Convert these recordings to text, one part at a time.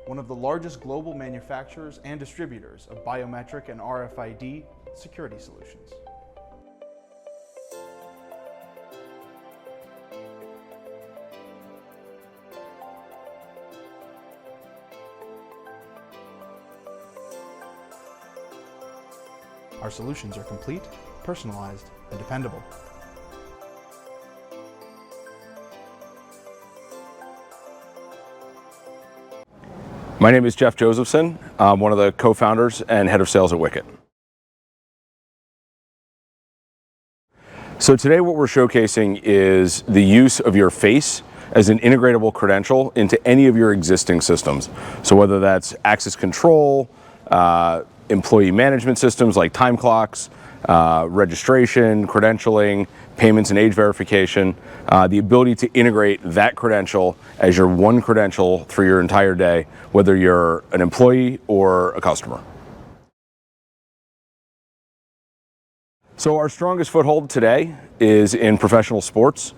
one of the largest global manufacturers and distributors of biometric and RFID security solutions. Our solutions are complete, personalized, and dependable. My name is Jeff Josephson. I'm one of the co-founders and head of sales at Wicket. So today what we're showcasing is the use of your face as an integratable credential into any of your existing systems. So whether that's access control, employee management systems like time clocks, registration, credentialing, payments and age verification, the ability to integrate that credential as your one credential through your entire day, whether you're an employee or a customer. So our strongest foothold today is in professional sports.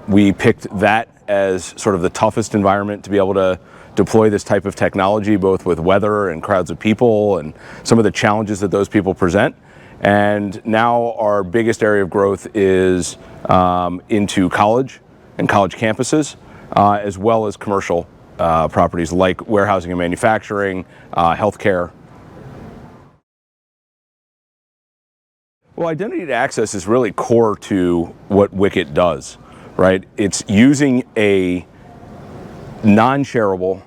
We picked that as sort of the toughest environment to be able to deploy this type of technology, both with weather and crowds of people and some of the challenges that those people present. And now our biggest area of growth is into college and college campuses, as well as commercial properties like warehousing and manufacturing, healthcare. Well, identity to access is really core to what Wicket does, right? It's using a non-shareable,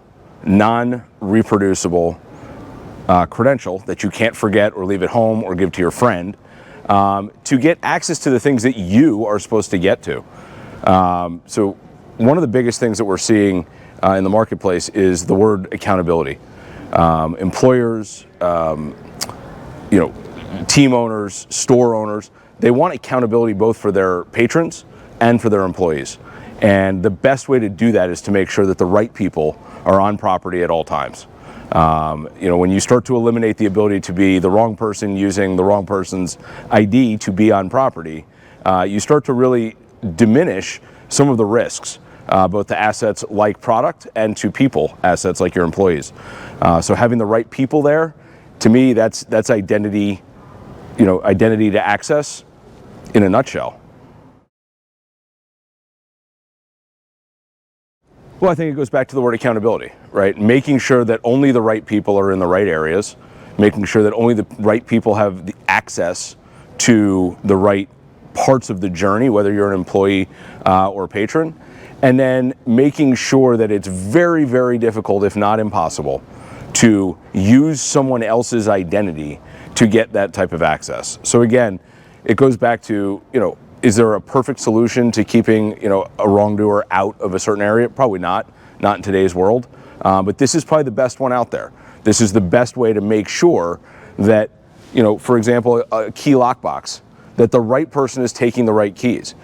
non-reproducible credential that you can't forget or leave at home or give to your friend to get access to the things that you are supposed to get to. So one of the biggest things that we're seeing in the marketplace is the word accountability. Employers, team owners, store owners, they want accountability both for their patrons and for their employees. And the best way to do that is to make sure that the right people are on property at all times. When you start to eliminate the ability to be the wrong person using the wrong person's ID to be on property, you start to really diminish some of the risks, both to assets like product and to people assets like your employees. So having the right people there, to me, that's identity, identity to access in a nutshell. Well, I think it goes back to the word accountability, right? Making sure that only the right people are in the right areas, making sure that only the right people have the access to the right parts of the journey, whether you're an employee or a patron, and then making sure that it's very, very difficult, if not impossible, to use someone else's identity to get that type of access. So again, it goes back to, is there a perfect solution to keeping, a wrongdoer out of a certain area? Probably not in today's world. But this is probably the best one out there. This is the best way to make sure that, for example, a key lockbox, that the right person is taking the right keys.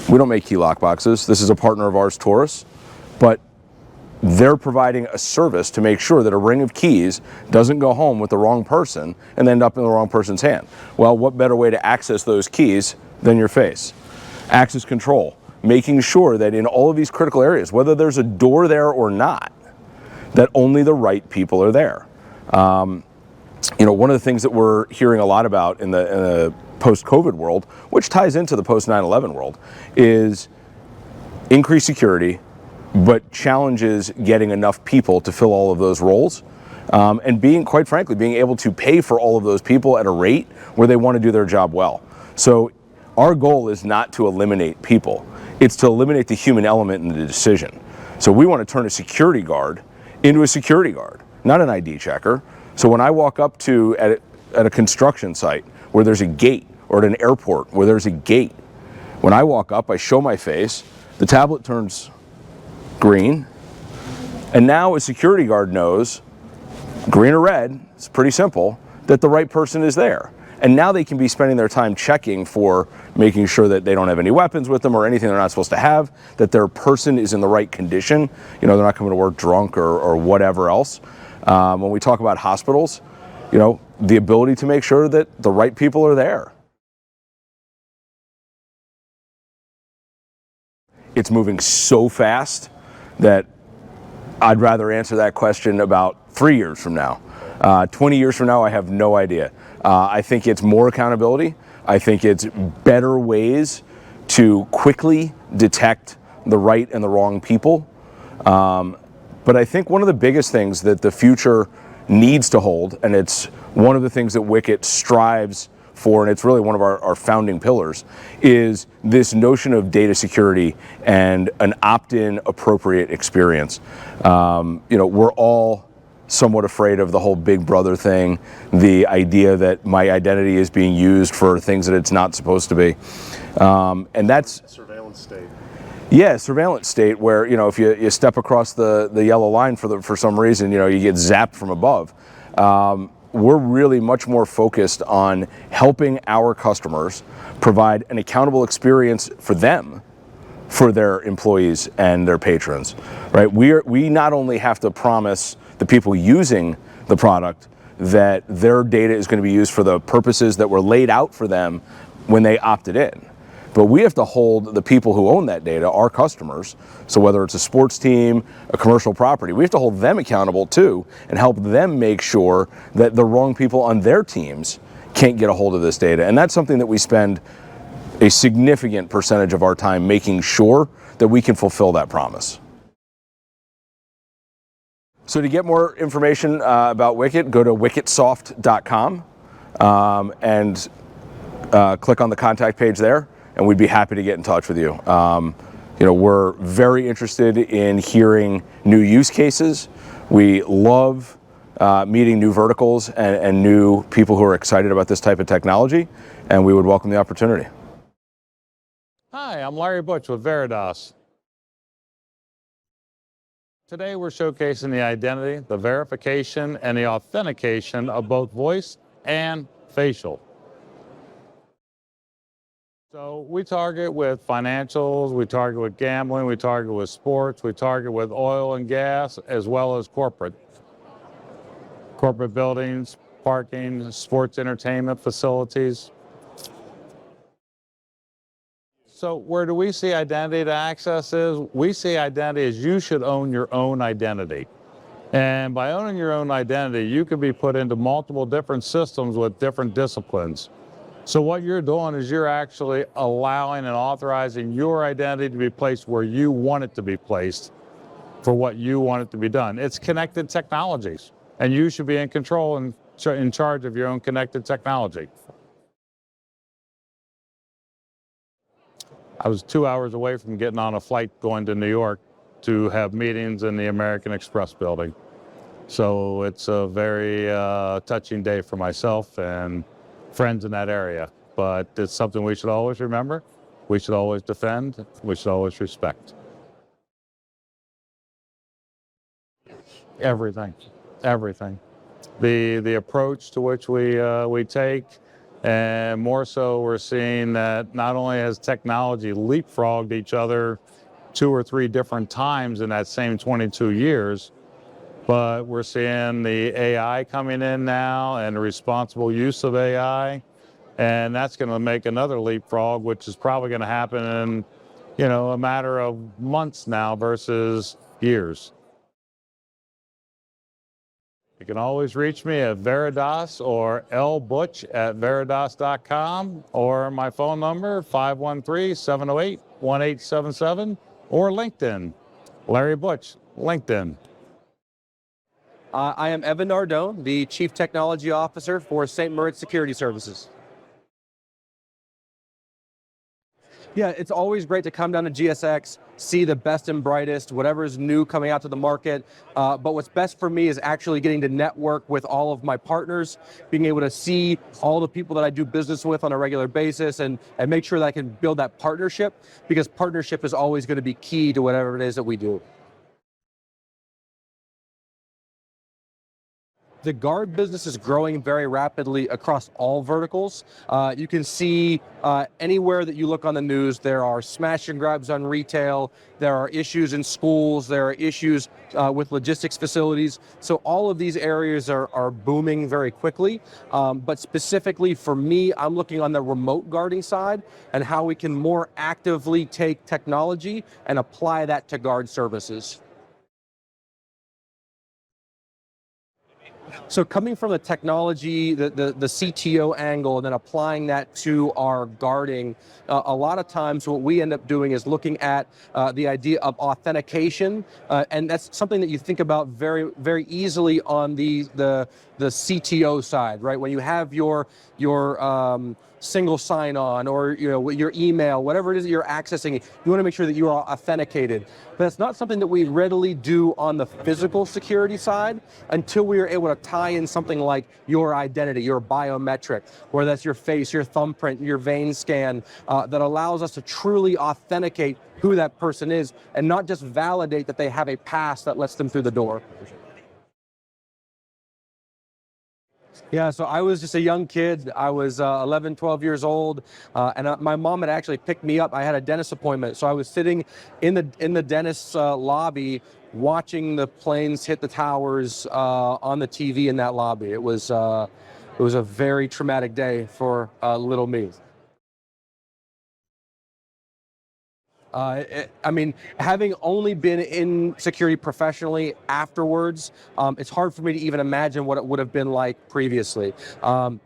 We don't make key lockboxes. This is a partner of ours, Taurus, but they're providing a service to make sure that a ring of keys doesn't go home with the wrong person and end up in the wrong person's hand. Well, what better way to access those keys than your face? Access control, making sure that in all of these critical areas, whether there's a door there or not, that only the right people are there. One of the things that we're hearing a lot about in the post-COVID world, which ties into the post-9/11 world, is increased security, but challenges getting enough people to fill all of those roles. And quite frankly, being able to pay for all of those people at a rate where they want to do their job well. So our goal is not to eliminate people. It's to eliminate the human element in the decision. So we want to turn a security guard into a security guard, not an ID checker. So when I walk up at a construction site where there's a gate, or at an airport where there's a gate, when I walk up, I show my face, the tablet turns green, and now a security guard knows, green or red, it's pretty simple, that the right person is there. And now they can be spending their time checking for making sure that they don't have any weapons with them or anything they're not supposed to have, that their person is in the right condition. They're not coming to work drunk or whatever else. When we talk about hospitals, the ability to make sure that the right people are there. It's moving so fast that I'd rather answer that question about 3 years from now. 20 years from now, I have no idea. I think it's more accountability. I think it's better ways to quickly detect the right and the wrong people. But I think one of the biggest things that the future needs to hold, and it's one of the things that Wicket strives for, and it's really one of our founding pillars, is this notion of data security and an opt-in appropriate experience. We're all somewhat afraid of the whole Big Brother thing, the idea that my identity is being used for things that it's not supposed to be. And that's surveillance state. Yeah, surveillance state where, if you step across the yellow line for some reason, you get zapped from above. We're really much more focused on helping our customers provide an accountable experience for them, for their employees and their patrons, right? We not only have to promise the people using the product that their data is going to be used for the purposes that were laid out for them when they opted in, but we have to hold the people who own that data, our customers, so whether it's a sports team, a commercial property, we have to hold them accountable too and help them make sure that the wrong people on their teams can't get a hold of this data. And that's something that we spend a significant percentage of our time making sure that we can fulfill that promise. So to get more information about Wicket, go to wicketsoft.com and click on the contact page there, and we'd be happy to get in touch with you. We're very interested in hearing new use cases. We love meeting new verticals and new people who are excited about this type of technology, and we would welcome the opportunity. Hi, I'm Larry Butch with Veridas. Today we're showcasing the identity, the verification, and the authentication of both voice and facial. So we target with financials, we target with gambling, we target with sports, we target with oil and gas, as well as corporate buildings, parking, sports entertainment facilities. So where do we see identity to access is? We see identity as you should own your own identity. And by owning your own identity, you can be put into multiple different systems with different disciplines. So what you're doing is you're actually allowing and authorizing your identity to be placed where you want it to be placed for what you want it to be done. It's connected technologies, and you should be in control and in charge of your own connected technology. I was 2 hours away from getting on a flight going to New York to have meetings in the American Express building. So it's a very touching day for myself and friends in that area, but it's something we should always remember, we should always defend, we should always respect. Everything. The approach to which we take, and more so we're seeing that not only has technology leapfrogged each other 2 or 3 different times in that same 22 years, but we're seeing the AI coming in now and the responsible use of AI, and that's going to make another leapfrog, which is probably going to happen in, a matter of months now versus years. You can always reach me at Veridas or lbutch@veridas.com, or my phone number 513-708-1877, or LinkedIn, Larry Butch, LinkedIn. I am Evan Nardone, the Chief Technology Officer for St. Moritz Security Services. Yeah, it's always great to come down to GSX, see the best and brightest, whatever is new coming out to the market. But what's best for me is actually getting to network with all of my partners, being able to see all the people that I do business with on a regular basis, and make sure that I can build that partnership, because partnership is always going to be key to whatever it is that we do. The guard business is growing very rapidly across all verticals. You can see anywhere that you look on the news, there are smash and grabs on retail, there are issues in schools, there are issues with logistics facilities. So all of these areas are booming very quickly. But specifically for me, I'm looking on the remote guarding side and how we can more actively take technology and apply that to guard services. So coming from the technology, the CTO angle, and then applying that to our guarding, a lot of times what we end up doing is looking at the idea of authentication, and that's something that you think about very easily on the CTO side, right? When you have your single sign-on or your email, whatever it is that you're accessing, you want to make sure that you are authenticated. But that's not something that we readily do on the physical security side until we are able to tie in something like your identity, your biometric, whether that's your face, your thumbprint, your vein scan, that allows us to truly authenticate who that person is and not just validate that they have a pass that lets them through the door. Yeah, so I was just a young kid. I was 11, 12 years old, and my mom had actually picked me up. I had a dentist appointment, so I was sitting in the dentist's lobby watching the planes hit the towers on the TV in that lobby. It was a very traumatic day for little me. I mean, having only been in security professionally afterwards, it's hard for me to even imagine what it would have been like previously.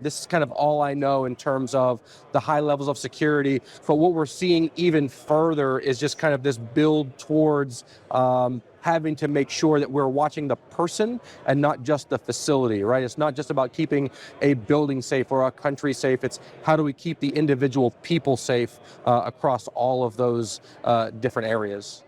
This is kind of all I know in terms of the high levels of security. But what we're seeing even further is just kind of this build towards having to make sure that we're watching the person and not just the facility, right? It's not just about keeping a building safe or a country safe. It's how do we keep the individual people safe across all of those different areas.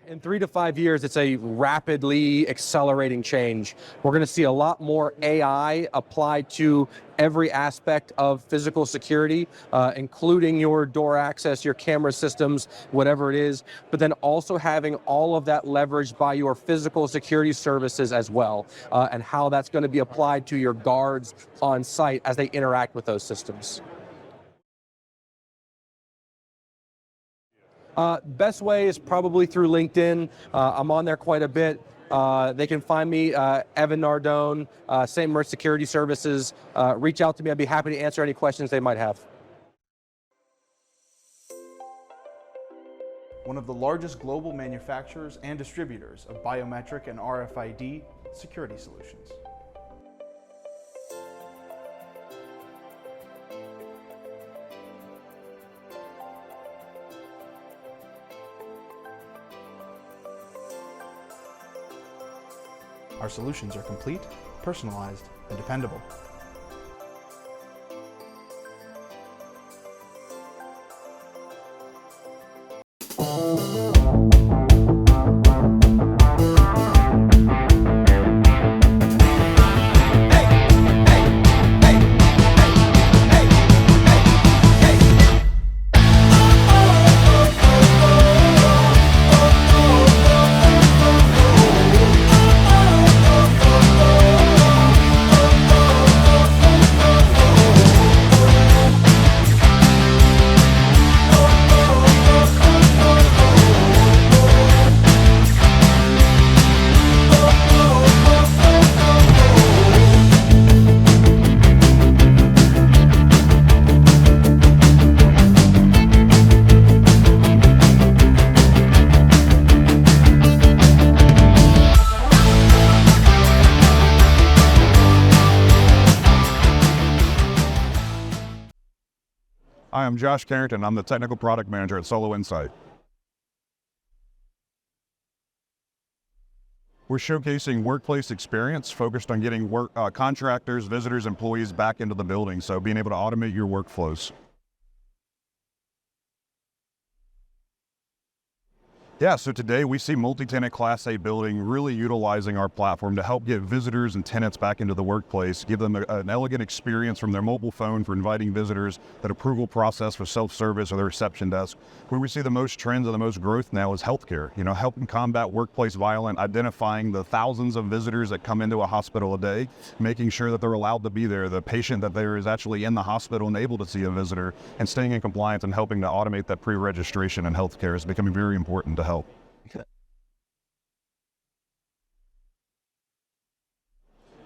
In 3 to 5 years, it's a rapidly accelerating change. We're going to see a lot more AI applied to every aspect of physical security, including your door access, your camera systems, whatever it is, but then also having all of that leveraged by your physical security services as well, and how that's going to be applied to your guards on site as they interact with those systems. Best way is probably through LinkedIn. I'm on there quite a bit. They can find me, Evan Nardone, St. Moritz Security Services. Reach out to me. I'd be happy to answer any questions they might have. One of the largest global manufacturers and distributors of biometric and RFID security solutions. Our solutions are complete, personalized, and dependable. Hi, I'm Josh Carrington. I'm the Technical Product Manager at Solo Insight. We're showcasing workplace experience focused on getting contractors, visitors, employees back into the building, so being able to automate your workflows. Yeah, so today we see multi-tenant Class A building really utilizing our platform to help get visitors and tenants back into the workplace, give them an elegant experience from their mobile phone for inviting visitors, that approval process for self-service or the reception desk. Where we see the most trends and the most growth now is healthcare, helping combat workplace violence, identifying the thousands of visitors that come into a hospital a day, making sure that they're allowed to be there, the patient that there is actually in the hospital and able to see a visitor, and staying in compliance and helping to automate that pre-registration in healthcare is becoming very important to help.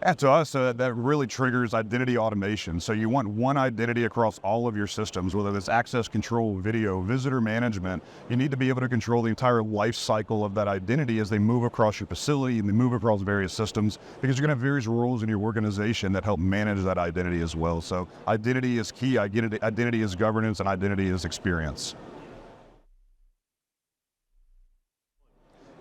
And to us, that really triggers identity automation. So you want one identity across all of your systems, whether it's access control, video, visitor management. You need to be able to control the entire life cycle of that identity as they move across your facility and they move across various systems, because you're going to have various roles in your organization that help manage that identity as well. So identity is key, identity is governance, and identity is experience.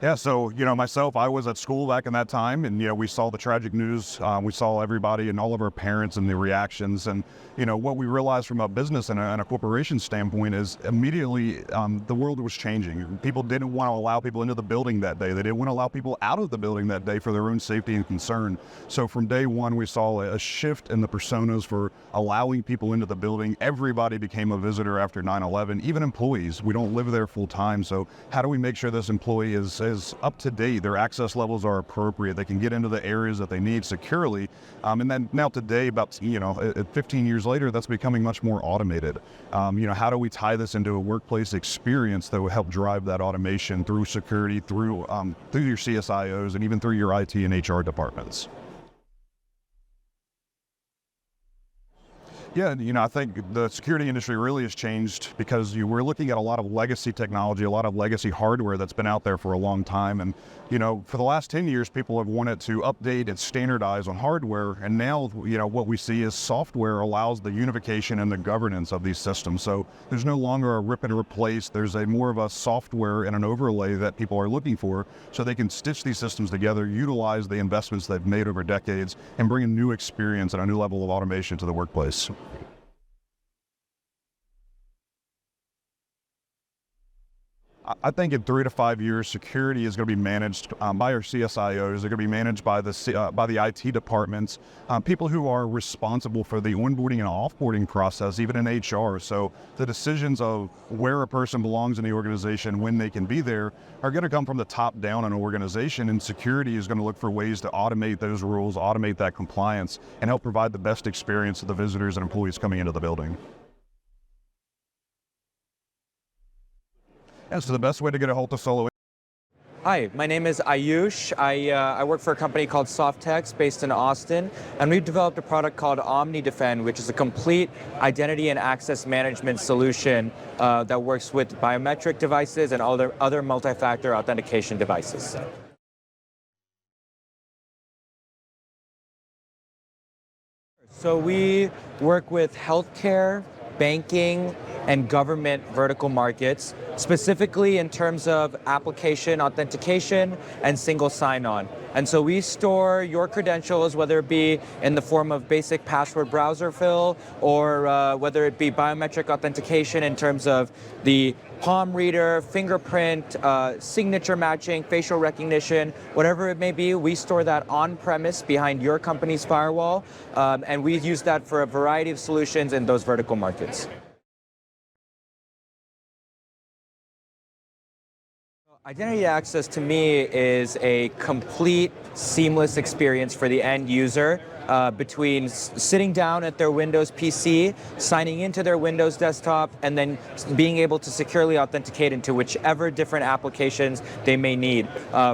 Yeah, so, myself, I was at school back in that time, and, we saw the tragic news. We saw everybody and all of our parents and the reactions. And, what we realized from a business and a corporation standpoint is immediately the world was changing. People didn't want to allow people into the building that day. They didn't want to allow people out of the building that day for their own safety and concern. So from day one, we saw a shift in the personas for allowing people into the building. Everybody became a visitor after 9/11, even employees. We don't live there full time. So how do we make sure this employee is up to date, their access levels are appropriate, they can get into the areas that they need securely, and then now today, about 15 years later, that's becoming much more automated. How do we tie this into a workplace experience that will help drive that automation through security, through your CSIOs, and even through your IT and HR departments? Yeah, I think the security industry really has changed because we're looking at a lot of legacy technology, a lot of legacy hardware that's been out there for a long time. And, for the last 10 years, people have wanted to update and standardize on hardware. And now, what we see is software allows the unification and the governance of these systems. So there's no longer a rip and replace. There's more of a software and an overlay that people are looking for so they can stitch these systems together, utilize the investments they've made over decades, and bring a new experience and a new level of automation to the workplace. I think in 3 to 5 years, security is going to be managed by our CSIOs. They're going to be managed by the IT departments, people who are responsible for the onboarding and offboarding process, even in HR. So the decisions of where a person belongs in the organization, when they can be there, are going to come from the top down in an organization. And security is going to look for ways to automate those rules, automate that compliance, and help provide the best experience to the visitors and employees coming into the building. And so the best way to get a hold of Solo. Hi, my name is Ayush. I work for a company called Softex based in Austin, and we've developed a product called OmniDefend, which is a complete identity and access management solution that works with biometric devices and other multi-factor authentication devices. So we work with healthcare, banking, and government vertical markets, specifically in terms of application authentication and single sign-on. And so we store your credentials, whether it be in the form of basic password browser fill, or whether it be biometric authentication in terms of the palm reader, fingerprint, signature matching, facial recognition, whatever it may be. We store that on-premise behind your company's firewall, and we use that for a variety of solutions in those vertical markets. Identity access to me is a complete, seamless experience for the end user. Between sitting down at their Windows PC, signing into their Windows desktop, and then being able to securely authenticate into whichever different applications they may need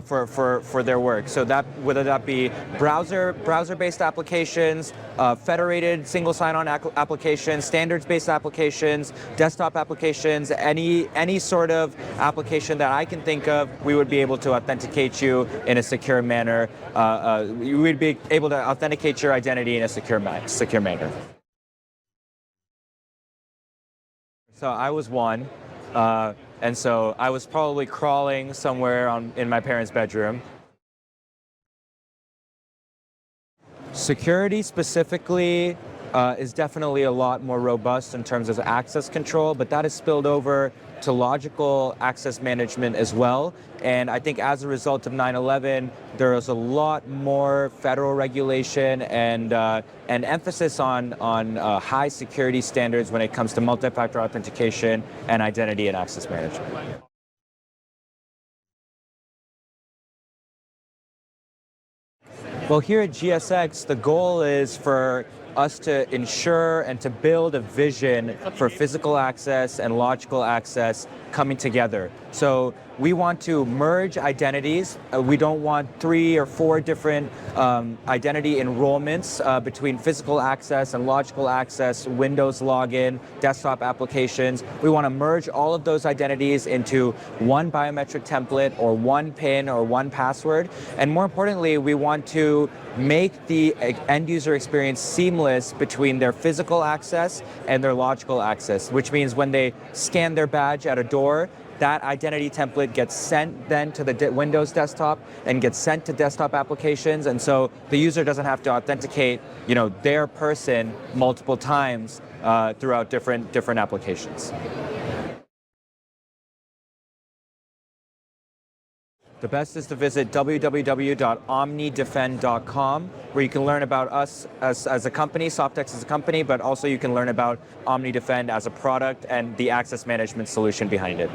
for their work. So that whether that be browser-based applications, federated single sign-on applications, standards-based applications, desktop applications, any sort of application that I can think of, we would be able to authenticate you in a secure manner. We would be able to authenticate your identity in a secure manner. So I was one, and so I was probably crawling somewhere in my parents' bedroom. Security specifically is definitely a lot more robust in terms of access control, but that has spilled over to logical access management as well. And I think as a result of 9/11, there was a lot more federal regulation and emphasis on high security standards when it comes to multi-factor authentication and identity and access management. Well, here at GSX, the goal is for us to ensure and to build a vision for physical access and logical access coming together. So we want to merge identities. We don't want 3 or 4 different identity enrollments between physical access and logical access, Windows login, desktop applications. We want to merge all of those identities into one biometric template or one PIN or one password. And more importantly, we want to make the end user experience seamless between their physical access and their logical access, which means when they scan their badge at a door, that identity template gets sent then to the Windows desktop and gets sent to desktop applications, and so the user doesn't have to authenticate, their person multiple times throughout different applications. The best is to visit www.omnidefend.com, where you can learn about us as a company, Softex as a company, but also you can learn about OmniDefend as a product and the access management solution behind it.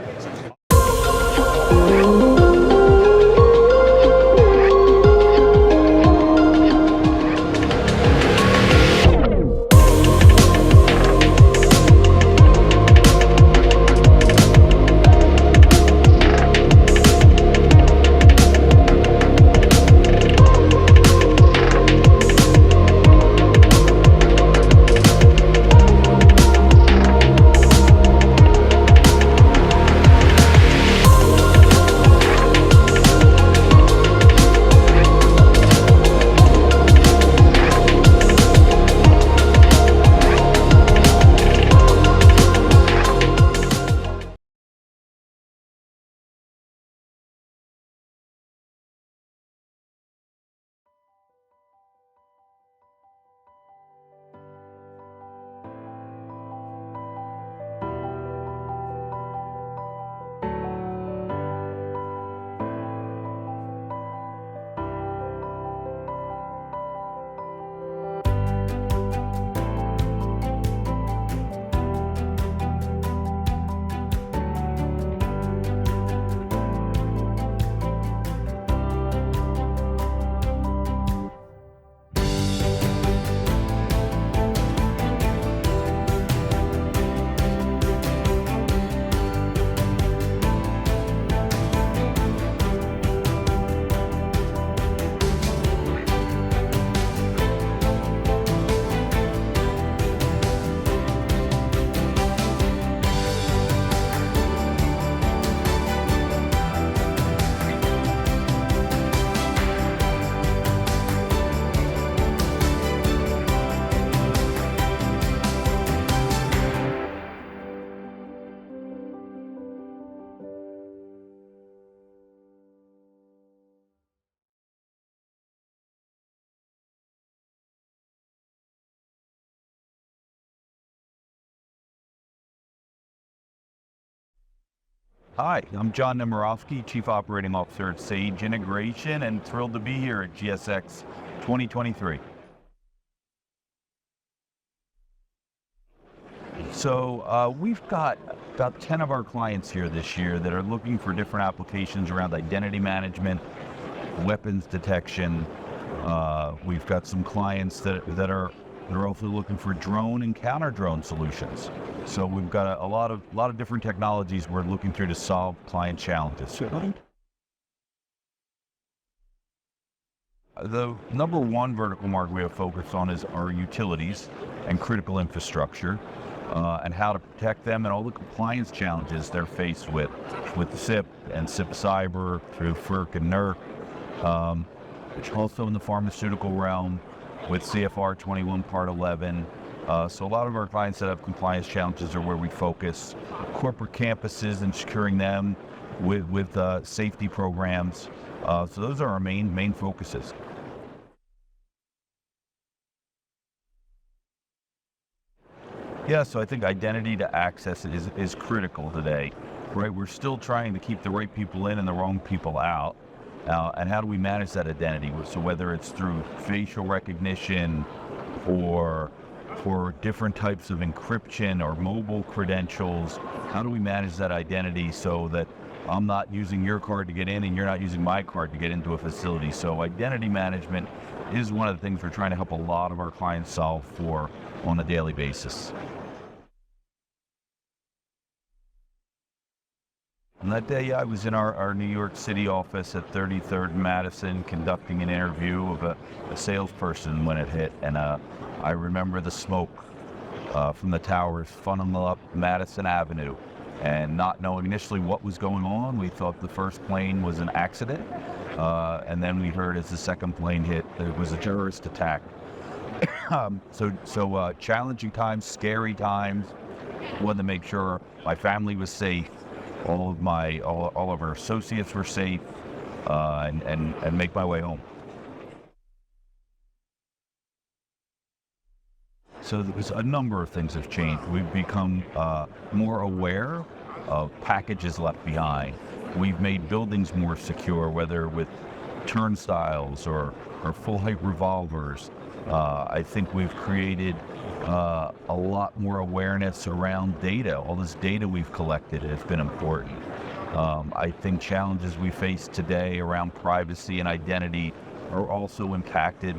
Hi, I'm John Nemirovsky, Chief Operating Officer at Sage Integration, and thrilled to be here at GSX 2023. So we've got about 10 of our clients here this year that are looking for different applications around identity management, weapons detection. We've got some clients that are also looking for drone and counter drone solutions. So we've got a lot of different technologies we're looking through to solve client challenges. The number one vertical market we have focused on is our utilities and critical infrastructure, and how to protect them and all the compliance challenges they're faced with SIP and SIP Cyber through FERC and NERC, which also in the pharmaceutical realm with CFR 21 Part 11. So a lot of our clients that have compliance challenges are where we focus. Corporate campuses and securing them with safety programs. So those are our main focuses. Yeah, so I think identity to access is critical today, right? We're still trying to keep the right people in and the wrong people out. And how do we manage that identity? So whether it's through facial recognition or for different types of encryption or mobile credentials, how do we manage that identity so that I'm not using your card to get in and you're not using my card to get into a facility? So identity management is one of the things we're trying to help a lot of our clients solve for on a daily basis. On that day, I was in our New York City office at 33rd Madison conducting an interview of a salesperson when it hit, and I remember the smoke from the towers funneling up Madison Avenue, and not knowing initially what was going on. We thought the first plane was an accident, and then we heard as the second plane hit, it was a terrorist attack. So challenging times, scary times. Wanted to make sure my family was safe, all of our associates were safe, and make my way home. So there's a number of things have changed. We've become more aware of packages left behind. We've made buildings more secure, whether with turnstiles or full height revolvers. I think we've created a lot more awareness around data. All this data we've collected has been important. I think challenges we face today around privacy and identity are also impacted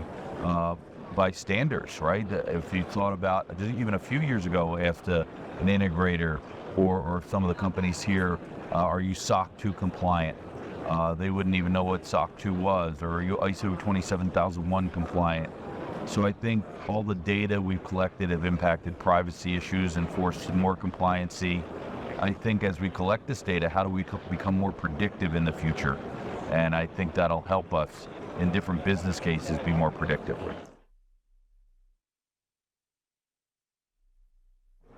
by standards, right? If you thought about even a few years ago, after an integrator or some of the companies here, are you SOC 2 compliant? They wouldn't even know what SOC 2 was, or are you ISO 27001 compliant? So I think all the data we've collected have impacted privacy issues and forced more compliancy. I think as we collect this data, how do we become more predictive in the future? And I think that'll help us in different business cases be more predictive.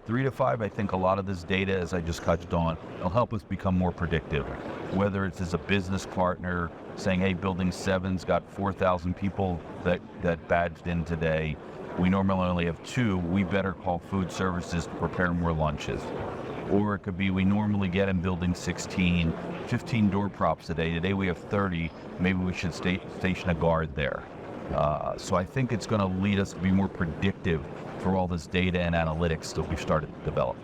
3 to 5, I think a lot of this data, as I just touched on, will help us become more predictive. Whether it's as a business partner saying, hey, Building 7's got 4,000 people that badged in today. We normally only have 2. We better call food services to prepare more lunches. Or it could be we normally get in Building 16, 15 door props a day. Today we have 30. Maybe we should station a guard there. So I think it's going to lead us to be more predictive for all this data and analytics that we've started to develop.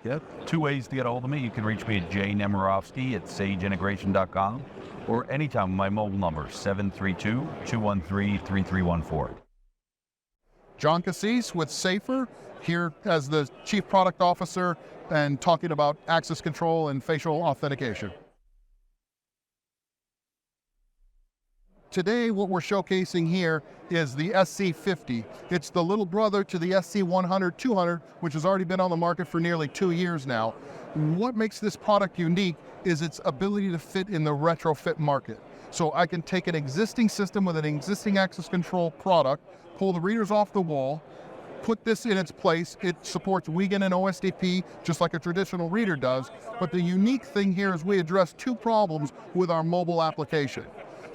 Yep. 2 ways to get a hold of me. You can reach me at jnemirovsky@sageintegration.com or anytime. My mobile number, 732-213-3314. John Cassis with Safer, here as the Chief Product Officer and talking about access control and facial authentication. Today, what we're showcasing here is the SC50. It's the little brother to the SC100, 200, which has already been on the market for nearly 2 years now. What makes this product unique is its ability to fit in the retrofit market. So I can take an existing system with an existing access control product, pull the readers off the wall, put this in its place. It supports Wiegand and OSDP just like a traditional reader does. But the unique thing here is we address 2 problems with our mobile application.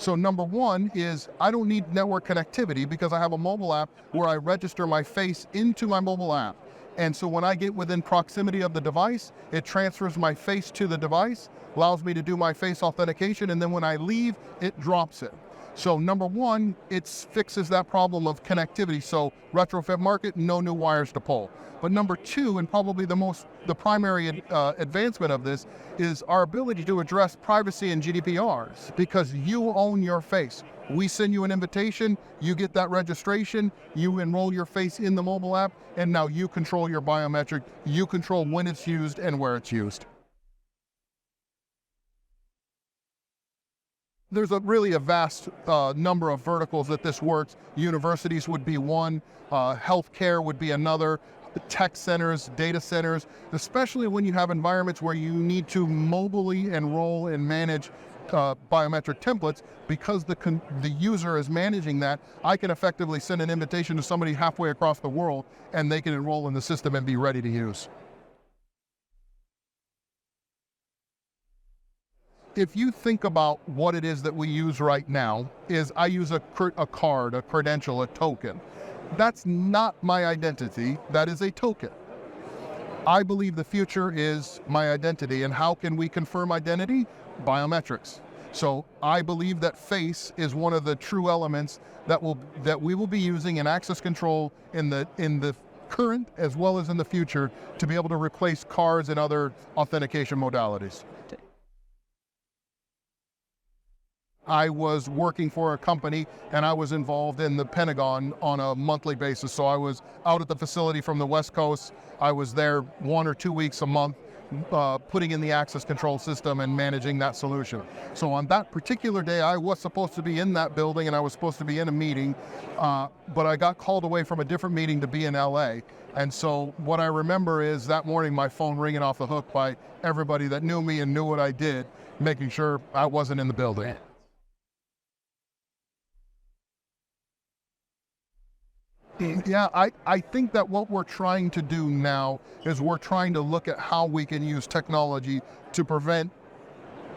So number 1 is I don't need network connectivity because I have a mobile app where I register my face into my mobile app. And so when I get within proximity of the device, it transfers my face to the device, allows me to do my face authentication, and then when I leave, it drops it. So number 1, it fixes that problem of connectivity. So retrofit market, no new wires to pull. But number 2, and probably the primary advancement of this, is our ability to address privacy and GDPRs, because you own your face. We send you an invitation, you get that registration, you enroll your face in the mobile app, and now you control your biometric, you control when it's used and where it's used. There's really a vast number of verticals that this works. Universities would be one, healthcare would be another, tech centers, data centers, especially when you have environments where you need to mobily enroll and manage biometric templates. Because the user is managing that, I can effectively send an invitation to somebody halfway across the world and they can enroll in the system and be ready to use. If you think about what it is that we use right now, is I use a card, a credential, a token. That's not my identity, that is a token. I believe the future is my identity, and how can we confirm identity? Biometrics. So I believe that face is one of the true elements that we will be using in access control in the current as well as in the future to be able to replace cards and other authentication modalities. I was working for a company and I was involved in the Pentagon on a monthly basis. So I was out at the facility from the West Coast. I was there 1 or 2 weeks a month, putting in the access control system and managing that solution. So on that particular day, I was supposed to be in that building and I was supposed to be in a meeting, but I got called away from a different meeting to be in LA. And so what I remember is that morning my phone ringing off the hook by everybody that knew me and knew what I did, making sure I wasn't in the building. Yeah, I think that what we're trying to do now is we're trying to look at how we can use technology to prevent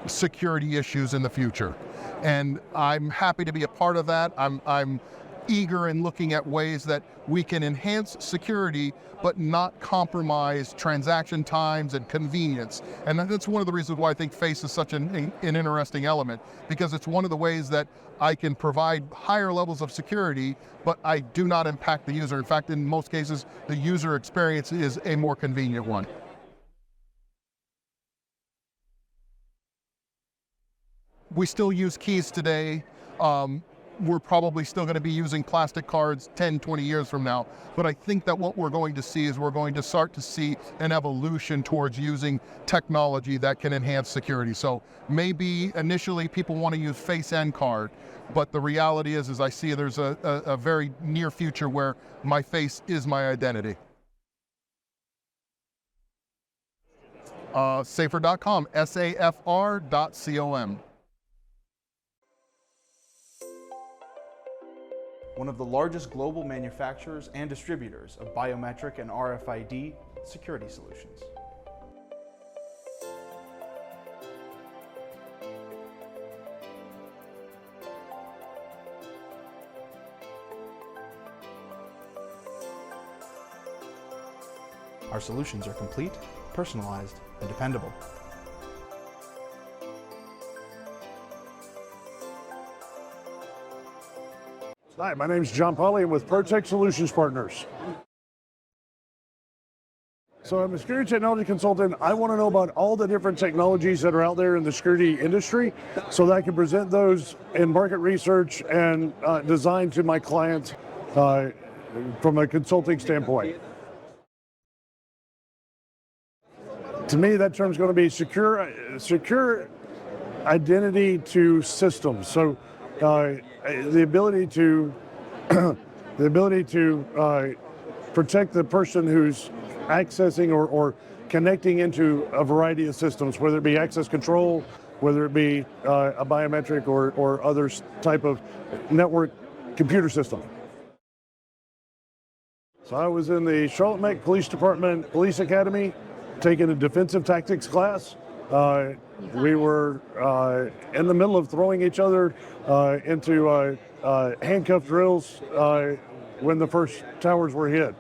security issues in the future. And I'm happy to be a part of that. I'm eager in looking at ways that we can enhance security but not compromise transaction times and convenience. And that's one of the reasons why I think FACE is such an interesting element, because it's one of the ways that I can provide higher levels of security, but I do not impact the user. In fact, in most cases, the user experience is a more convenient one. We still use keys today. We're probably still going to be using plastic cards 10, 20 years from now. But I think that what we're going to see is we're going to start to see an evolution towards using technology that can enhance security. So maybe initially people want to use face and card, but the reality is I see there's a very near future where my face is my identity. Safr.com, SAFR.com. One of the largest global manufacturers and distributors of biometric and RFID security solutions. Our solutions are complete, personalized, and dependable. Hi, my name is John Polly. I'm with Protect Solutions Partners. So I'm a security technology consultant. I want to know about all the different technologies that are out there in the security industry so that I can present those in market research and design to my clients from a consulting standpoint. To me, that term is going to be secure identity to systems. So the ability to protect the person who's accessing or connecting into a variety of systems, whether it be access control, whether it be a biometric or other type of network computer system. So I was in the Charlotte Meck Police Department Police Academy, taking a defensive tactics class. We were in the middle of throwing each other into handcuff drills when the first towers were hit.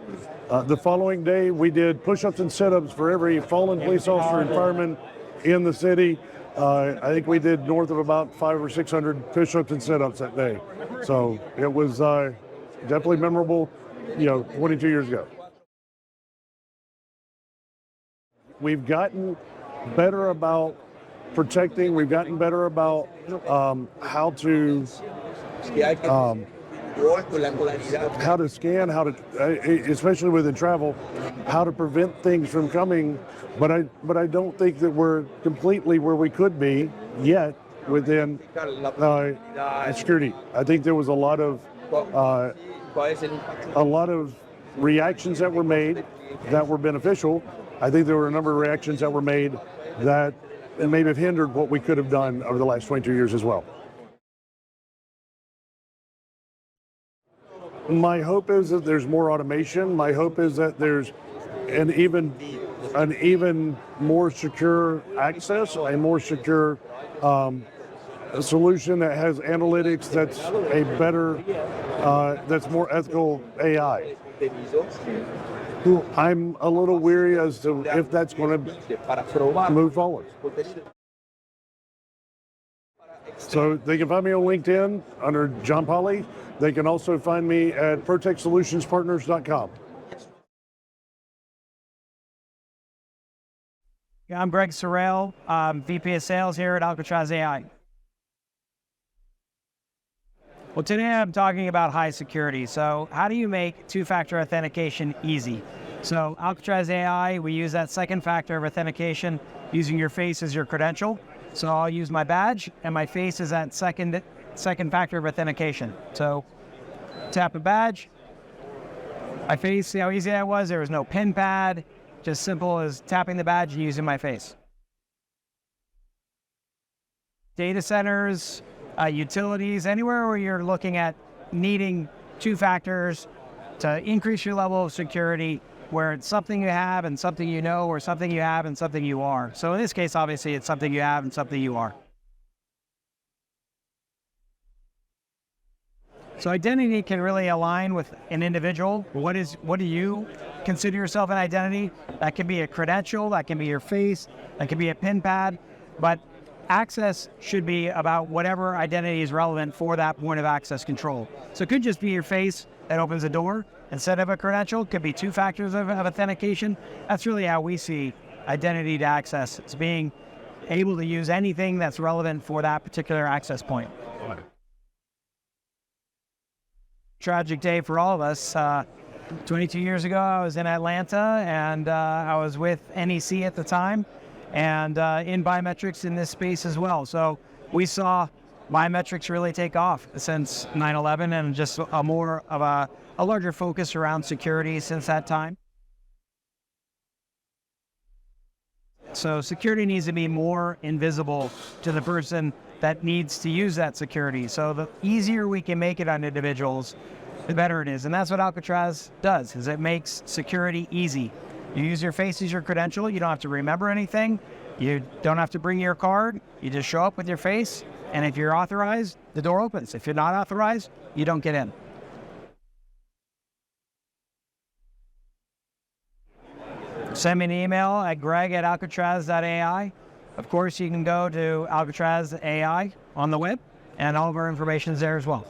The following day, we did push-ups and sit-ups for every fallen police officer and fireman in the city. I think we did north of about 500 or 600 push-ups and sit-ups that day. So it was definitely memorable, 22 years ago. We've gotten better about protecting. We've gotten better about how to scan, especially within travel, how to prevent things from coming. But I don't think that we're completely where we could be yet within security. I think there was a lot of reactions that were made that were beneficial. I think there were a number of reactions that were made that may have hindered what we could have done over the last 22 years as well. My hope is that there's more automation. My hope is that there's an even more secure access, a more secure solution that has analytics that's a better, that's more ethical AI. I'm a little weary as to if that's going to move forward. So they can find me on LinkedIn under John Polly. They can also find me at ProtectSolutionsPartners.com. Yeah, I'm Greg Sorrell, VP of Sales here at Alcatraz AI. Well, today I'm talking about high security. So how do you make two-factor authentication easy? So Alcatraz AI, we use that second factor of authentication using your face as your credential. So I'll use my badge and my face as that second factor of authentication. So tap a badge, my face, see how easy that was? There was no pin pad, just simple as tapping the badge and using my face. Data centers, utilities, anywhere where you're looking at needing two factors to increase your level of security, where it's something you have and something you know, or something you have and something you are. So in this case, obviously, it's something you have and something you are. So identity can really align with an individual. What do you consider yourself an identity? That can be a credential, that can be your face, that can be a pin pad, but access should be about whatever identity is relevant for that point of access control. So it could just be your face that opens a door instead of a credential. It could be two factors of authentication. That's really how we see identity to access. It's being able to use anything that's relevant for that particular access point. Tragic day for all of us. 22 years ago, I was in Atlanta, and I was with NEC at the time, and in biometrics in this space as well. So we saw biometrics really take off since 9/11, and just a more of a larger focus around security since that time. So security needs to be more invisible to the person that needs to use that security. So the easier we can make it on individuals, the better it is. And that's what Alcatraz does, is it makes security easy. You use your face as your credential. You don't have to remember anything. You don't have to bring your card. You just show up with your face. And if you're authorized, the door opens. If you're not authorized, you don't get in. Send me an email at greg@alcatraz.ai. Of course, you can go to Alcatraz AI on the web, and all of our information is there as well.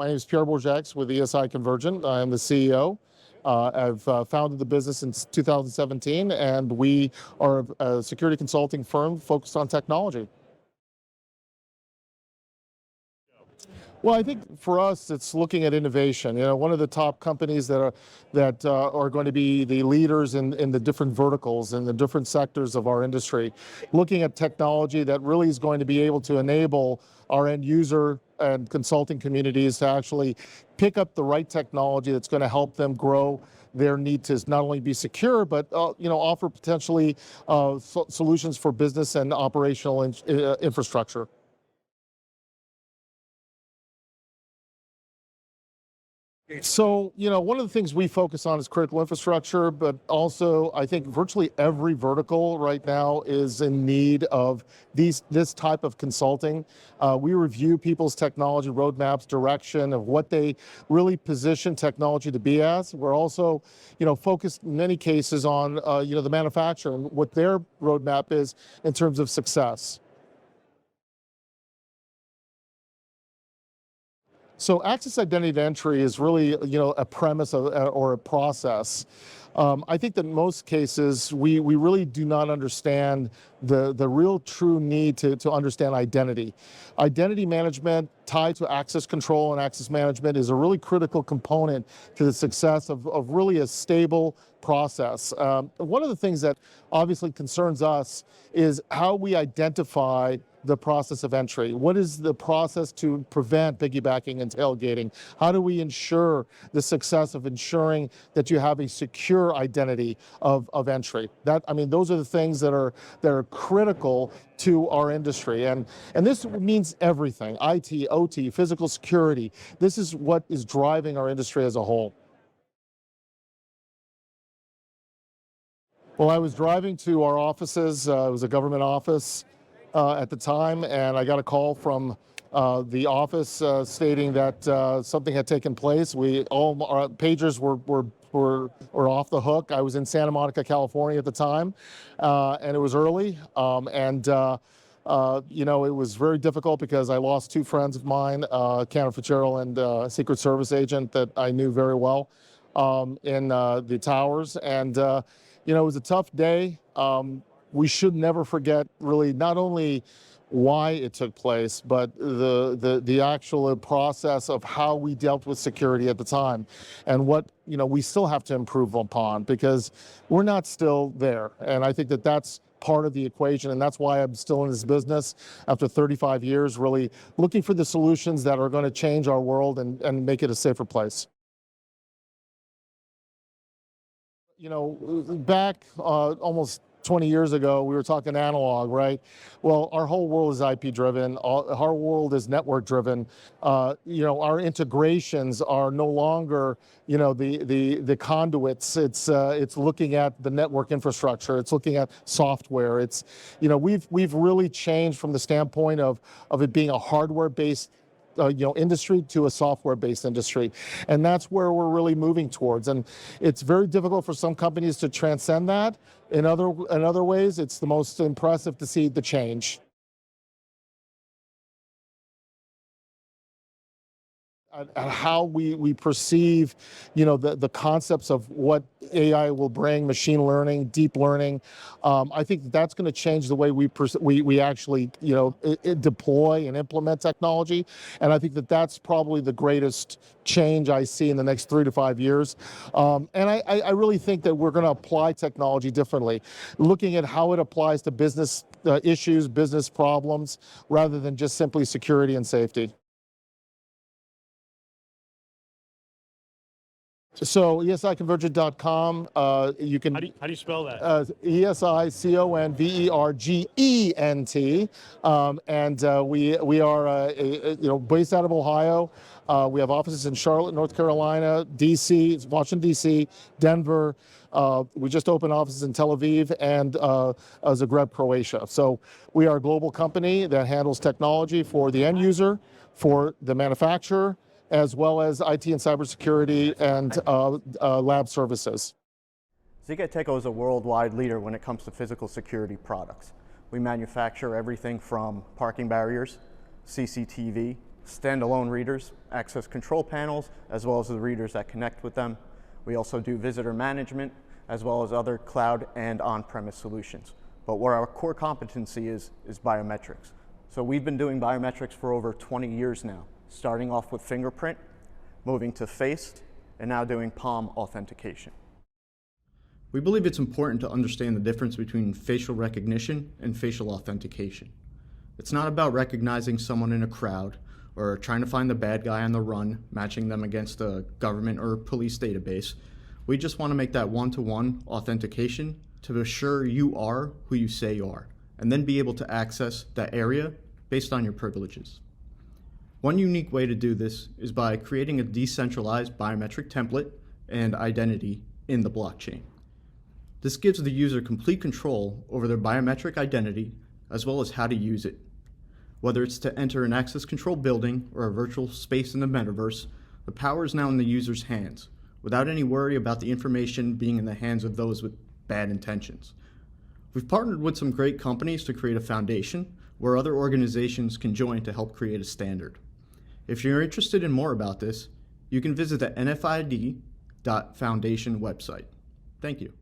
My name is Pierre Bourgeax with ESI Convergent. I am the CEO. I've founded the business since 2017, and we are a security consulting firm focused on technology. Well, I think for us, it's looking at innovation. You know, one of the top companies that are going to be the leaders in the different verticals and the different sectors of our industry, looking at technology that really is going to be able to enable our end user and consulting communities to actually pick up the right technology that's going to help them grow their need to not only be secure, but offer potentially solutions for business and operational infrastructure. So, one of the things we focus on is critical infrastructure, but also I think virtually every vertical right now is in need of this type of consulting. We review people's technology roadmaps, direction of what they really position technology to be as. We're also, focused in many cases on, the manufacturer and what their roadmap is in terms of success. So access identity entry is really, a premise or a process. I think that in most cases, we really do not understand the real true need to understand identity. Identity management tied to access control and access management is a really critical component to the success of really a stable process. One of the things that obviously concerns us is how we identify the process of entry. What is the process to prevent piggybacking and tailgating? How do we ensure the success of ensuring that you have a secure identity of entry? Those are the things that are critical to our industry. And this means everything: IT, OT, physical security. This is what is driving our industry as a whole. Well, I was driving to our offices. It was a government office at the time, and I got a call from the office stating that something had taken place. All our pagers were off the hook. I was in Santa Monica, California at the time, and it was early. It was very difficult because I lost two friends of mine, Cantor Fitzgerald and a Secret Service agent that I knew very well in the towers. And, it was a tough day. We should never forget, really, not only why it took place, but the actual process of how we dealt with security at the time, and what we still have to improve upon, because we're not still there. And I think that that's part of the equation, and that's why I'm still in this business after 35 years, really looking for the solutions that are going to change our world and make it a safer place. Back almost 20 years ago, we were talking analog, right? Well, our whole world is IP driven. Our world is network driven. Our integrations are no longer, the conduits. It's looking at the network infrastructure. It's looking at software. It's, we've really changed from the standpoint of it being a hardware-based industry to a software-based industry. And that's where we're really moving towards. And it's very difficult for some companies to transcend that. In other ways, it's the most impressive to see the change. How we perceive, the concepts of what AI will bring, machine learning, deep learning. I think that's going to change the way we actually, deploy and implement technology. And I think that that's probably the greatest change I see in the next 3 to 5 years. And I really think that we're going to apply technology differently, looking at how it applies to business issues, business problems, rather than just simply security and safety. So esiconvergent.com, you can... How do you spell that? ESICONVERGENT. We are, based out of Ohio. We have offices in Charlotte, North Carolina, DC, Washington, DC, Denver. We just opened offices in Tel Aviv and Zagreb, Croatia. So we are a global company that handles technology for the end user, for the manufacturer, as well as IT and cybersecurity and lab services. ZKTeco is a worldwide leader when it comes to physical security products. We manufacture everything from parking barriers, CCTV, standalone readers, access control panels, as well as the readers that connect with them. We also do visitor management, as well as other cloud and on-premise solutions. But where our core competency is biometrics. So we've been doing biometrics for over 20 years now, starting off with fingerprint, moving to face, and now doing palm authentication. We believe it's important to understand the difference between facial recognition and facial authentication. It's not about recognizing someone in a crowd or trying to find the bad guy on the run, matching them against a government or police database. We just want to make that one-to-one authentication to assure you are who you say you are, and then be able to access that area based on your privileges. One unique way to do this is by creating a decentralized biometric template and identity in the blockchain. This gives the user complete control over their biometric identity as well as how to use it. Whether it's to enter an access control building or a virtual space in the metaverse, the power is now in the user's hands, without any worry about the information being in the hands of those with bad intentions. We've partnered with some great companies to create a foundation where other organizations can join to help create a standard. If you're interested in more about this, you can visit the NFID.Foundation website. Thank you.